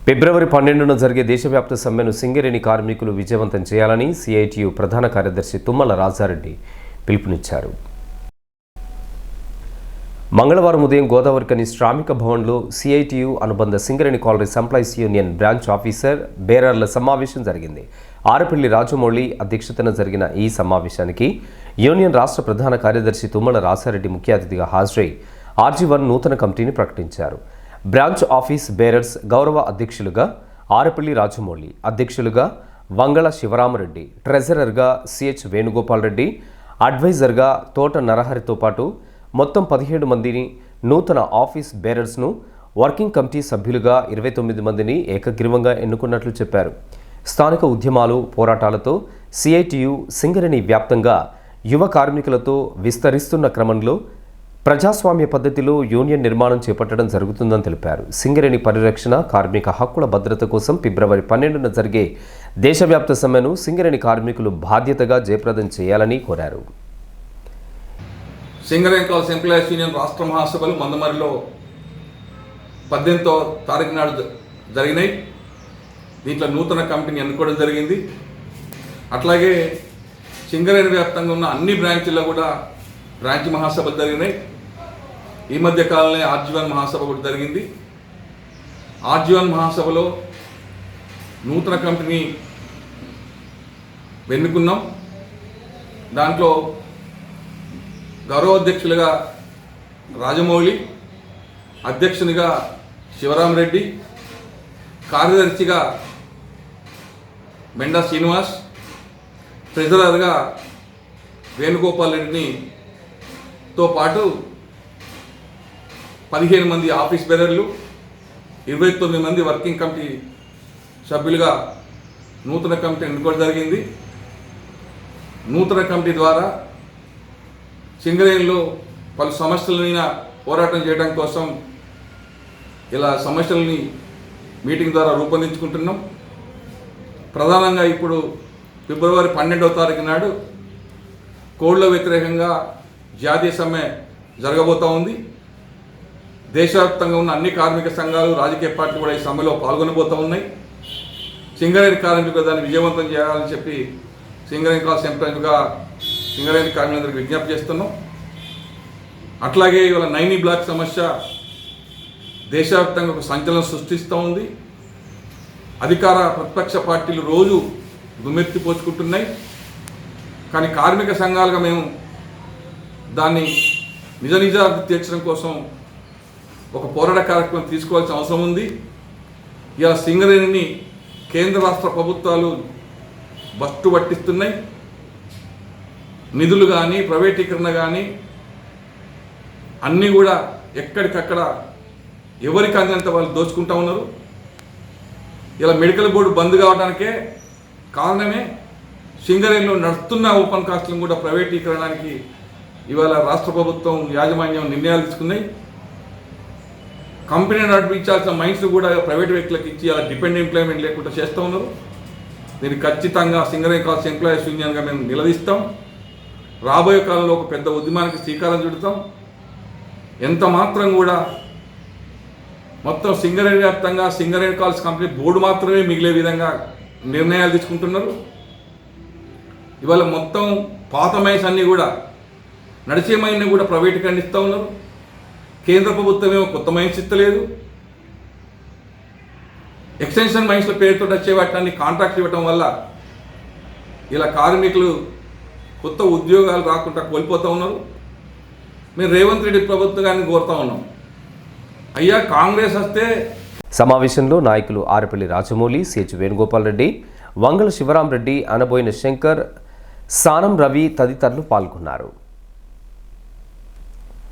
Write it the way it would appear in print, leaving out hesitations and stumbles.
ఫిబ్రవరి 12న జరిగే దేశవ్యాప్త సమ్మెను సింగరేణి కార్మికులు విజయవంతం చేయాలని సిఐటియు ప్రధాన కార్యదర్శి తుమ్మల రాజారెడ్డి పిలుపునిచ్చారు. మంగళవారం ఉదయం గోదావరికని శ్రామిక భవన్లో సిఐటియు అనుబంధ Singareni collieries employees union branch officer బేరర్ల సమావేశం జరిగింది. ఆరపల్లి రాజమౌళి అధ్యక్షతన జరిగిన ఈ సమావేశానికి యూనియన్ రాష్ట్ర ప్రధాన కార్యదర్శి తుమ్మల రాజారెడ్డి ముఖ్య అతిథిగా హాజరై RG1 నూతన కమిటీని ప్రకటించారు. బ్రాంచ్ ఆఫీస్ బేరర్స్ గౌరవ అధ్యక్షులుగా ఆరపల్లి రాజమౌళి, అధ్యక్షులుగా వంగళ శివరామరెడ్డి, ట్రెజరర్గా CH వేణుగోపాల్ రెడ్డి, అడ్వైజర్గా తోట నరహరితో పాటు మొత్తం 17 మందిని నూతన ఆఫీస్ బేరర్స్ను వర్కింగ్ కమిటీ సభ్యులుగా 29 మందిని ఏకగ్రీవంగా ఎన్నుకున్నట్లు చెప్పారు. స్థానిక ఉద్యమాలు, పోరాటాలతో సిఐటియు సింగరేణి వ్యాప్తంగా యువ కార్మికులతో విస్తరిస్తున్న క్రమంలో ప్రజాస్వామ్య పద్ధతిలో యూనియన్ నిర్మాణం చేపట్టడం జరుగుతుందని తెలిపారు. సింగరేణి పరిరక్షణ, కార్మిక హక్కుల భద్రత కోసం ఫిబ్రవరి 12న జరిగే దేశవ్యాప్త సమ్మెను సింగరేణి కార్మికులు బాధ్యతగా జయప్రదం చేయాలని కోరారు. సింగరేణి కాలరీస్ ఎంప్లాయీస్ యూనియన్ రాష్ట్ర మహాసభలు మందమరిలో 18వ తారీఖు నాడు జరిగినాయి. దీంట్లో నూతన కమిటీని ఎన్నుకోవడం జరిగింది. అట్లాగే సింగరేణి వ్యాప్తంగా ఉన్న అన్ని బ్రాంచీల్లో కూడా బ్రాంచ్ మహాసభలు జరిగినాయి. ఈ మధ్య కాలంలో RG1 మహాసభ కూడా జరిగింది. RG1 మహాసభలో నూతన కమిటీని ఎన్నుకున్నాం. దాంట్లో గౌరవ అధ్యక్షులుగా రాజమౌళి, అధ్యక్షునిగా శివరామరెడ్డి, కార్యదర్శిగా మెండా శ్రీనివాస్, ట్రెజరర్గా వేణుగోపాల్ రెడ్డితో పాటు 15 మంది ఆఫీస్ బేరర్లు, 29 మంది వర్కింగ్ కమిటీ సభ్యులుగా నూతన కమిటీ ఎన్నుకోవడం జరిగింది. నూతన కమిటీ ద్వారా సింగరేణిలో పలు సమస్యల మీద పోరాటం చేయడం కోసం ఇలా సమస్యలని మీటింగ్ ద్వారా రూపొందించుకుంటున్నాం. ప్రధానంగా ఇప్పుడు ఫిబ్రవరి 12వ తారీఖు నాడు కోడ్ల వ్యతిరేకంగా జాతీయ సమ్మె జరగబోతూ ఉంది. దేశవ్యాప్తంగా ఉన్న అన్ని కార్మిక సంఘాలు, రాజకీయ పార్టీలు కూడా ఈ సమ్మెలో పాల్గొనబోతూ ఉన్నాయి. సింగరేణి కార్మికులు దాన్ని విజయవంతం చేయాలని చెప్పి సింగరేణి కాలరీస్ ఎంప్లాయీగా సింగరేణి కార్మికులందరికీ విజ్ఞప్తి చేస్తున్నాం. అట్లాగే ఇవాళ 9E బ్లాక్ సమస్య దేశవ్యాప్తంగా ఒక సంచలనం సృష్టిస్తూ ఉంది. అధికార ప్రతిపక్ష పార్టీలు రోజు దుమ్మెత్తి పోచుకుంటున్నాయి. కానీ కార్మిక సంఘాలుగా మేము దాన్ని నిజార్థి తీర్చడం కోసం ఒక పోరాట కార్యక్రమం తీసుకోవాల్సిన అవసరం ఉంది. ఇలా సింగరేణిని కేంద్ర రాష్ట్ర ప్రభుత్వాలు బస్టు పట్టిస్తున్నాయి. నిధులు కానీ, ప్రైవేటీకరణ కానీ అన్నీ కూడా ఎక్కడికక్కడ ఎవరికి అందినంత వాళ్ళు దోచుకుంటూ ఉన్నారు. ఇలా మెడికల్ బోర్డు బంద్ కావడానికే కారణమే సింగరేణిలో నడుస్తున్న ఓపెన్ కాస్ట్లను కూడా ప్రైవేటీకరణకి ఇవాళ రాష్ట్ర ప్రభుత్వం యాజమాన్యం నిర్ణయాలు తీసుకున్నాయి. కంపెనీ నడిపించాల్సిన మైన్స్ కూడా ప్రైవేట్ వ్యక్తులకు ఇచ్చి అలా డిపెండెంట్ ఎంప్లాయ్మెంట్ లేకుండా చేస్తూ ఉన్నారు. దీన్ని ఖచ్చితంగా సింగరేణి కాలరీస్ ఎంప్లాయీస్ యూనియన్గా మేము నిలదీస్తాం. రాబోయే కాలంలో ఒక పెద్ద ఉద్యమానికి శ్రీకారం చుడతాం. ఎంత మాత్రం కూడా మొత్తం సింగరేణి వ్యాప్తంగా సింగరేణి కాలరీస్ కంపెనీ బోర్డు మాత్రమే మిగిలే విధంగా నిర్ణయాలు తీసుకుంటున్నారు. ఇవాళ మొత్తం పాత మైన్స్ అన్నీ కూడా నడిచే మైన్ని కూడా ప్రైవేటీకరణ ఇస్తూ ఉన్నారు. కేంద్ర ప్రభుత్వం ఏమో కొత్త మైన్స్ ఇస్తలేదు. ఎక్స్టెన్షన్ మైన్స్ల పేరుతో వచ్చే వాటిని కాంట్రాక్ట్ ఇవ్వటం వల్ల ఇలా కార్మికులు కొత్త ఉద్యోగాలు రాకుండా కోల్పోతూ ఉన్నారు. మేము రేవంత్ రెడ్డి ప్రభుత్వాన్ని కోరుతూ ఉన్నాం, అయ్యా కాంగ్రెస్ వస్తే. సమావేశంలో నాయకులు ఆరపల్లి రాజమౌళి, CH వేణుగోపాల్ రెడ్డి, వంగళ శివరామరెడ్డి, అనబోయిన శంకర్, సానం రవి తదితరులు పాల్గొన్నారు.